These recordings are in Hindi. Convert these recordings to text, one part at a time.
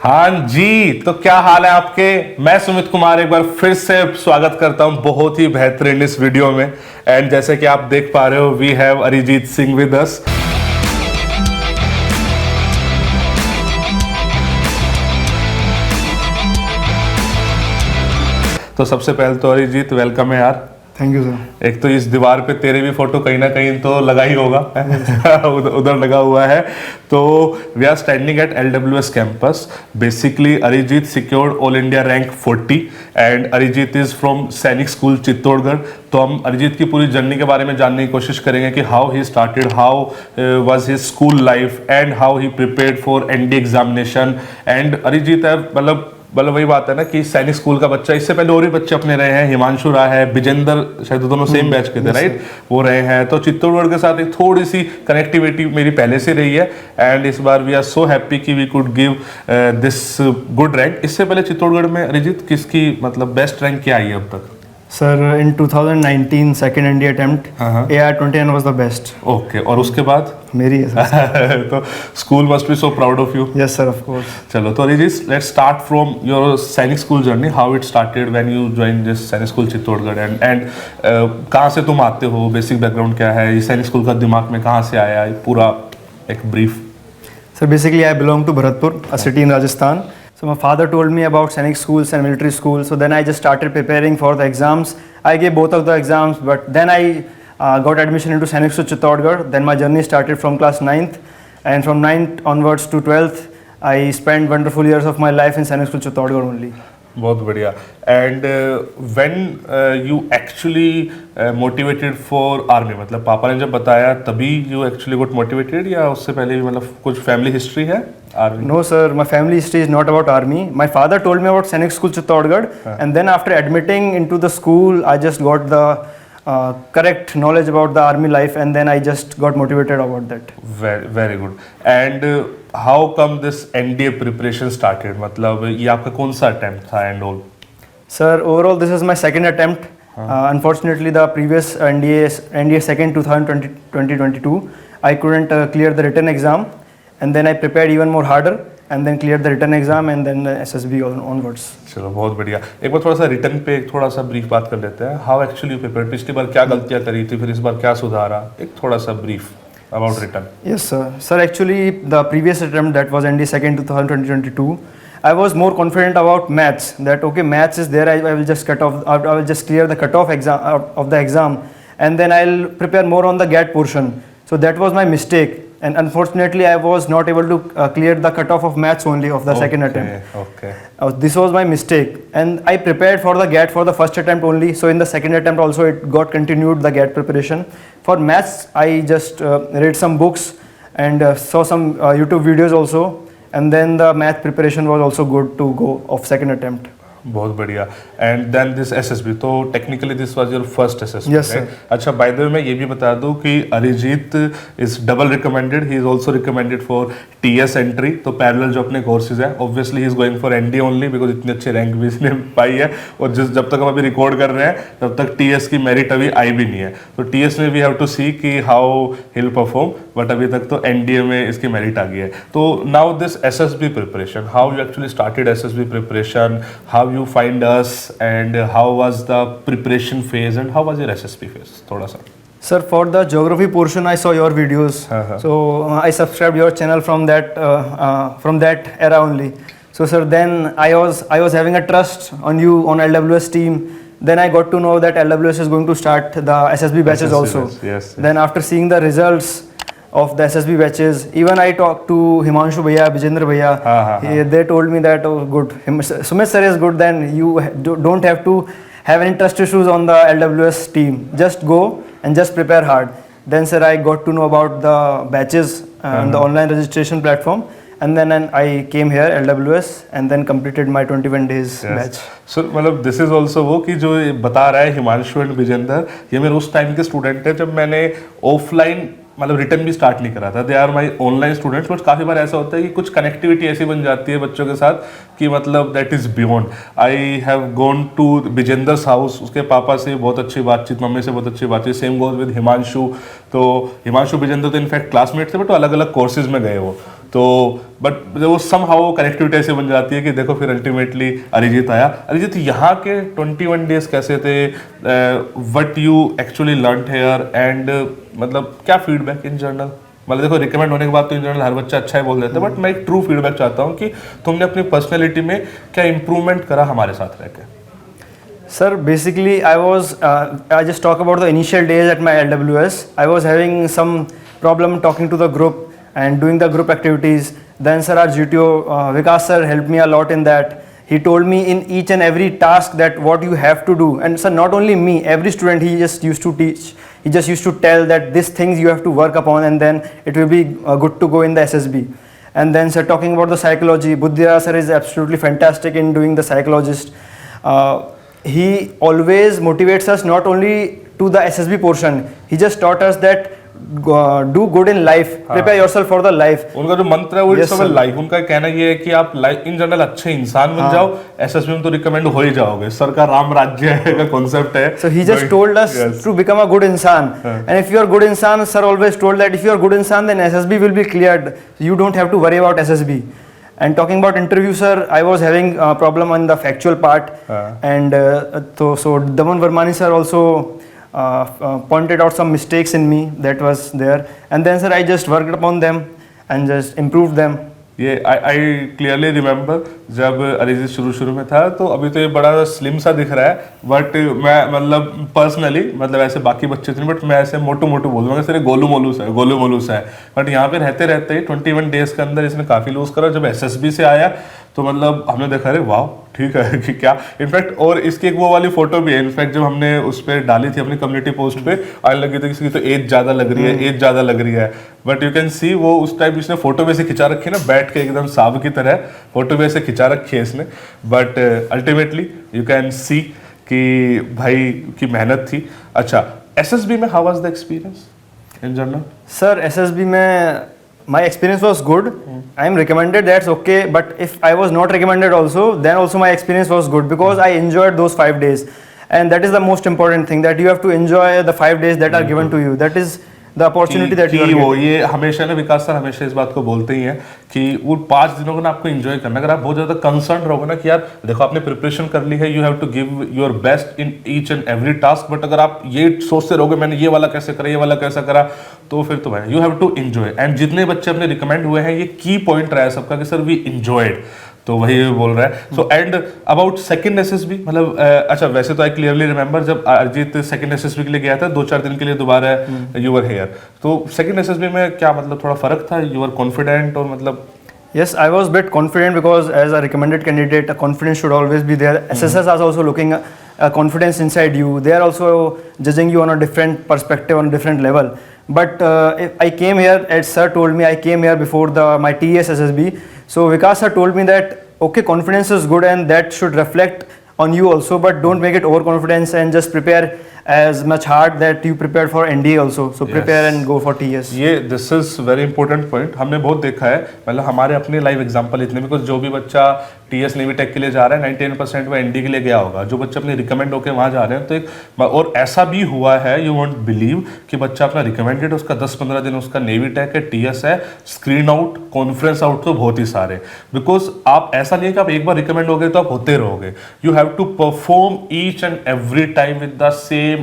हाँ जी, तो क्या हाल है आपके। मैं सुमित कुमार एक बार फिर से स्वागत करता हूं बहुत ही बेहतरीन इस वीडियो में। एंड जैसे कि आप देख पा रहे हो, we have Arijit Singh with us. तो सबसे पहले तो अरिजीत वेलकम है यार। Thank you sir. एक तो इस दीवार पे तेरे भी फोटो कहीं ना कहीं तो लगा ही होगा उधर लगा हुआ है। तो we are standing at LWS campus. Basically Arijit secured all India rank 40 and Arijit is from Sainik school Chittorgarh. तो हम अरिजीत की पूरी जर्नी के बारे में जानने की कोशिश करेंगे कि how he started, how was his school life and how he prepared for ND examination. And Arijit है मतलब वही बात है ना कि सैनिक स्कूल का बच्चा, इससे पहले और भी बच्चे अपने रहे हैं, हिमांशु रहा है, विजेंद्र, शायद दोनों सेम बैच के थे राइट, वो रहे हैं। तो चित्तौड़गढ़ के साथ एक थोड़ी सी कनेक्टिविटी मेरी पहले से रही है एंड इस बार वी आर सो हैप्पी कि we could give this good rank. इससे पहले चित्तौड़गढ़ में अरिजीत किसकी मतलब बेस्ट रैंक क्या आई है अब तक? Sir in 2019 second ND attempt AR-21 was the best. Okay, और उसके बाद मेरी है सर। तो school must be so proud of you. Yes sir, of course. चलो तो Arijit, let's start from your Sainik school journey, how it started when you join this Sainik school Chittorgarh and कहाँ से तुम आते हो, बेसिक बैकग्राउंड क्या है, ये सैनिक स्कूल का दिमाग में कहाँ से आया, ये पूरा एक brief. Sir, basically I belong to Bharatpur, a city in Rajasthan. So my father told me about Sainik schools and military schools. So then I just started preparing for the exams. I gave both of the exams, but then I got admission into Sainik School Chittaugarh. Then my journey started from class 9th, and from 9th onwards to 12th, I spent wonderful years of my life in Sainik School Chittaugarh only. बहुत बढ़िया। And when you actually motivated for army, मतलब पापा ने जब बताया तभी यू एक्चुअली गॉट मोटिवेटेड या उससे पहले भी मतलब कुछ फैमिली हिस्ट्री है army? No sir, my family history is not about army. My father told me about Sainik School Chittaugarh, and then after admitting into the school, I just got the correct knowledge about the army life, and then I just got motivated about that. Very good. And how come this NDA preparation started? मतलब ये आपका कौन सा attempt था and all? Sir, overall this is my second attempt. Unfortunately, the previous NDA second 2022, I couldn't clear the written exam, and then I prepared even more harder, and then cleared the written exam, and then SSB onwards. चलो बहुत बढ़िया। एक बार थोड़ा सा रिटर्न पे एक थोड़ा सा ब्रीफ बात कर लेते हैं। हाउ एक्चुअली यू प्रिपेयर्ड, पिछली बार क्या गलतियां करी थी, फिर इस बार क्या सुधारा, एक थोड़ा सा brief about return. Yes sir. Sir, actually the previous attempt, that was ND second 2022, I was more confident about maths, that okay, maths is there, I will just I will just clear the cutoff exam of the exam, and then I'll prepare more on the GAT portion. So that was my mistake, and unfortunately I was not able to clear the cutoff of maths only of the second attempt. Okay. This was my mistake, and I prepared for the GAT for the first attempt only. So in the second attempt also it got continued, the GAT preparation. For maths I just read some books and saw some YouTube videos also, and then the math preparation was also good to go of second attempt. बहुत बढ़िया। एंड देन दिस SSB, तो technically this was your first SSB? Yes, sir. अच्छा, बाय द वे मैं ये भी बता दूं कि Arijit is double recommended, he is also recommended for TS entry. तो पैरेलल जो अपने कोर्सेज है, obviously he is going for ND only because इतनी अच्छी रैंक भी इसने पाई है। और जब तक हम अभी रिकॉर्ड कर रहे हैं तब तक TS की मेरिट अभी आई भी नहीं है। तो TS में वी हैव टू सी कि हाउ हिल परफॉर्म, बट अभी तक तो NDA में इसकी मेरिट आ गई है। तो now this SSB preparation, how you actually started SSB preparation, how you find us, and how was the preparation phase and how was your SSB phase? थोड़ा सा। Sir, for the geography portion I saw your videos, so I subscribed your channel from that era only. So sir, then I was having a trust on you, on LWS team. Then I got to know that LWS is going to start the SSB batches also. Yes. Then after seeing the results of the SSB batches, even I talked to Himanshu Bhaiya, Vijendra Bhaiya, they told me that, oh good, Sumit sir is good, then you don't have to have any trust issues on the LWS team, just go and just prepare hard. Then sir, I got to know about the batches and the online registration platform, and then I came here LWS and then completed my 21 days batch. So मतलब दिस इज ऑल्सो वो कि जो बता रहा है हिमांशु एंड विजेंद्र, ये मेरे उस टाइम के स्टूडेंट है जब मैंने ऑफलाइन मतलब रिटर्न भी स्टार्ट नहीं करा था। They are my online students. But काफ़ी बार ऐसा होता है कि कुछ कनेक्टिविटी ऐसी बन जाती है बच्चों के साथ कि मतलब that is beyond. I have gone to Vijendra's house, उसके पापा से बहुत अच्छी बातचीत, मम्मी से बहुत अच्छी बातचीत। Same goes with Himanshu. तो हिमांशु विजेंद्र तो इनफैक्ट क्लासमेट थे बट अलग अलग कोर्सेज में गए वो। तो बट वो सम हाउ कनेक्टिविटी ऐसे बन जाती है कि देखो फिर अल्टीमेटली अरिजीत आया। अरिजीत यहाँ के 21 डेज कैसे थे, what you actually learn here and मतलब क्या फीडबैक इन जनरल? मतलब देखो रिकमेंड होने के बाद तो इन जनरल हर बच्चा अच्छा ही बोल देता है, बट मैं एक ट्रू फीडबैक चाहता हूँ कि तुमने अपनी पर्सनैलिटी में क्या इंप्रूवमेंट करा हमारे साथ रह के? Sir, basically, I just talk about the initial days at my LWS. I was having some problem talking to the group and doing the group activities. Then, sir, our GTO, Vikas sir, helped me a lot in that. He told me in each and every task that what you have to do. And sir, not only me, every student he just used to teach. He just used to tell that these things you have to work upon and then it will be good to go in the SSB. And then, sir, talking about the psychology, Buddhira sir is absolutely fantastic in doing the psychologist. He always motivates us not only to the SSB portion, he just taught us that do good in life, prepare yourself for the life. उनका जो मंत्र है वो इट्स अ लाइफ, उनका कहना ये है कि आप लाइफ इन जनरल अच्छे इंसान बन जाओ, एसएसबी में तो रिकमेंड हो ही जाओगे। सर का राम राज्य है का कॉन्सेप्ट है। So he just told us to become a good insan, and if you are good insan, sir always told that if you are good insan then SSB will be cleared, you don't have to worry about SSB. And talking about interview, sir, I was having a problem on the factual part, and so Daman Varmani sir also pointed out some mistakes in me that was there, and then sir I just worked upon them and just improved them. ये आई क्लियरली रिमेम्बर जब अरिजीत शुरू में था तो अभी तो ये बड़ा स्लिम सा दिख रहा है, बट मैं मतलब पर्सनली मतलब ऐसे बाकी बच्चे थे बट मैं ऐसे मोटू बोल दूंगा सर गोलू मोलू सा है, बट यहाँ पे रहते ही 21 डेज के अंदर इसने काफ़ी लूज करा। जब एसएसबी से आया तो मतलब हमने देखा अरे वाह ठीक है कि क्या इनफैक्ट, और इसकी एक वो वाली फोटो भी है इनफैक्ट जब हमने उस पर डाली थी अपनी कम्युनिटी पोस्ट पे, आने लगी थी किसी की तो एज ज़्यादा लग रही है, बट यू कैन सी वो उस टाइप इसने फोटो भी ऐसे खिंचा रखी है ना, बैठ के एकदम सांप की तरह फोटो भी ऐसे खिंचा रखी है इसने, but ultimately you can see कि भाई की मेहनत थी। अच्छा, एसएसबी में how was the experience in general? Sir SSB में my experience was good. I am recommended, that's okay, but if I was not recommended also, then also my experience was good because I enjoyed those 5 days, and that is the most important thing, that you have to enjoy the 5 days that are given to you. That is the opportunity that you are getting. ये हमेशा ना विकास सर हमेशा इस बात को बोलते ही हैं कि वो 5 दिनों को ना आपको एंजॉय करना। अगर आप बहुत ज़्यादा कंसर्न रहोगे ना कि यार देखो आपने प्रिपरेशन कर ली है, you have to give your best in each and every task, but अगर आप ये सोचते रहोगे मैंने ये वाला कैसे करा तो फिर तो भाई you have to enjoy. And जितने बच्चे अपने रिकमेंड हुए हैं ये की पॉइंट रहा है सबका कि सर वी एंजॉयड, तो वही बोल रहा है। So and about second SSB मतलब अच्छा वैसे तो आई क्लियरली रिमेंबर जब अरिजीत सेकंड एसएसबी के लिए गया था 2-4 दिन के लिए दोबारा यू वर हियर, तो सेकंड एसएसबी में क्या मतलब थोड़ा फर्क था, यू वर कॉन्फिडेंट और मतलब? Yes, I was a bit confident because as a recommended candidate, a confidence should always be there. SSS are also looking a confidence inside you. They are also judging you on a different perspective, on a different level. But if I came here, as sir told me, I came here before my TS SSB. So Vikas sir told me that okay, confidence is good and that should reflect on you also, but don't make it overconfidence and just prepare as much hard that you prepared for NDA also. So prepare and go for TS. ये this is very important point, हमने बहुत देखा है मतलब हमारे अपने लाइव एग्जांपल इतने, बिकॉज जो भी बच्चा टीएस नेवी टेक के लिए जा रहा है 99% वो एनडी के लिए गया होगा, जो बच्चे अपने रिकमेंड होकर वहाँ जा रहे हैं तो एक और ऐसा भी हुआ है यू वॉन्ट बिलीव कि बच्चा अपना रिकमेंडेड उसका 10-15 दिन उसका नेवी टेक है, टीएस है, स्क्रीन आउट, कॉन्फ्रेंस आउट, तो बहुत ही सारे, बिकॉज आप ऐसा नहीं है कि आप एक बार रिकमेंड हो गए तो आप होते रहोगे, you have to perform each and every time with the same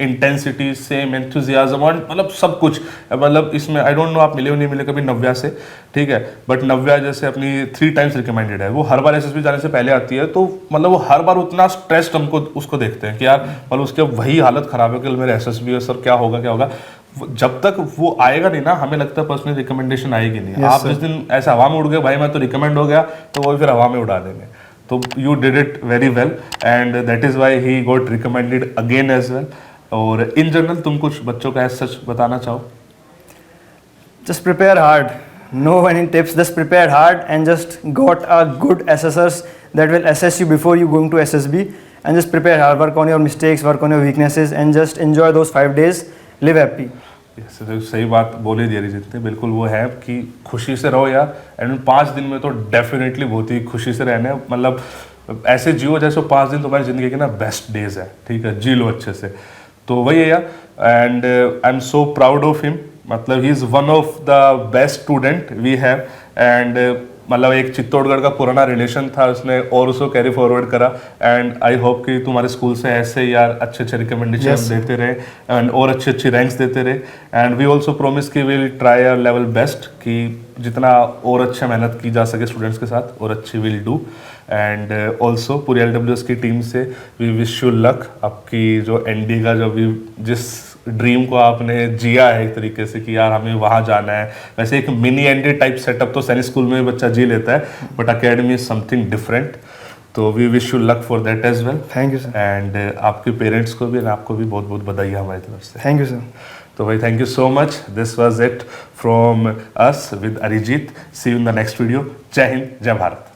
intensity, same enthusiasm, मतलब सब कुछ, मतलब इसमें आई डोंट नो आप मिले हो नहीं मिले कभी नव्या से, ठीक है, बट नव्या जैसे अपनी 3 टाइम्स रिकमेंडेड है, वो हर बार एसएसबी जाने से पहले आती है, तो मतलब वो हर बार उतना स्ट्रेस्ड हमको उसको देखते हैं कि यार मतलब उसके वही हालत खराब है कि मेरे एसएसबी है सर क्या होगा, जब तक वो आएगा नहीं ना हमें लगता है पर्सनल रिकमेंडेशन आएगी नहीं। आप जिस दिन ऐसे हवा में उड़ गए भाई मैं तो रिकमेंड हो गया तो वो फिर हवा में उड़ा देंगे, तो you did it very well and that is why he got recommended again as well. और इन जनरल तुम कुछ बच्चों का सच बताना चाहो? Just prepare hard. No any tips. Just prepare hard and just got a good assessors that will assess you before you going to SSB. And just prepare hard. Work on your mistakes. Work on your weaknesses. And just enjoy those 5 days. Live happy. सही बात बोले दिया रिजित ने, बिल्कुल वो है कि खुशी से रहो यार, एंड 5 दिन में तो डेफिनेटली बहुत ही खुशी से रहना है, मतलब ऐसे जियो जैसे 5 दिन तुम्हारी ज़िंदगी के ना बेस्ट डेज है, ठीक है, जी लो अच्छे से, तो वही है यार। And I am so proud of him, मतलब he is one of the best student we have and मतलब एक चित्तौड़गढ़ का पुराना रिलेशन था, उसने और उसको कैरी फॉरवर्ड करा। एंड आई होप कि तुम्हारे स्कूल से ऐसे यार अच्छे अच्छे रिकमेंडेशन Yes. देते रहे एंड और अच्छी अच्छी रैंक्स देते रहे। एंड वी ऑल्सो प्रोमिस कि will try our level best कि जितना और अच्छा मेहनत की जा सके स्टूडेंट्स के साथ और अच्छी विल डू। एंड ऑल्सो पूरी LWS की टीम से वी विश यू लक। आपकी जो ND का जो भी जिस ड्रीम को आपने जिया है एक तरीके से कि यार हमें वहाँ जाना है, वैसे एक मिनी ND टाइप सेटअप तो सैनिक स्कूल में भी बच्चा जी लेता है, but academy is something different. तो we wish you luck for that as well. Thank you sir. And आपके पेरेंट्स को भी और आपको भी बहुत बहुत बधाई हमारी तरफ से। Thank you sir. तो भाई thank you so much. This was it from us with Arijit. See you in the next video. जय हिंद, जय भारत।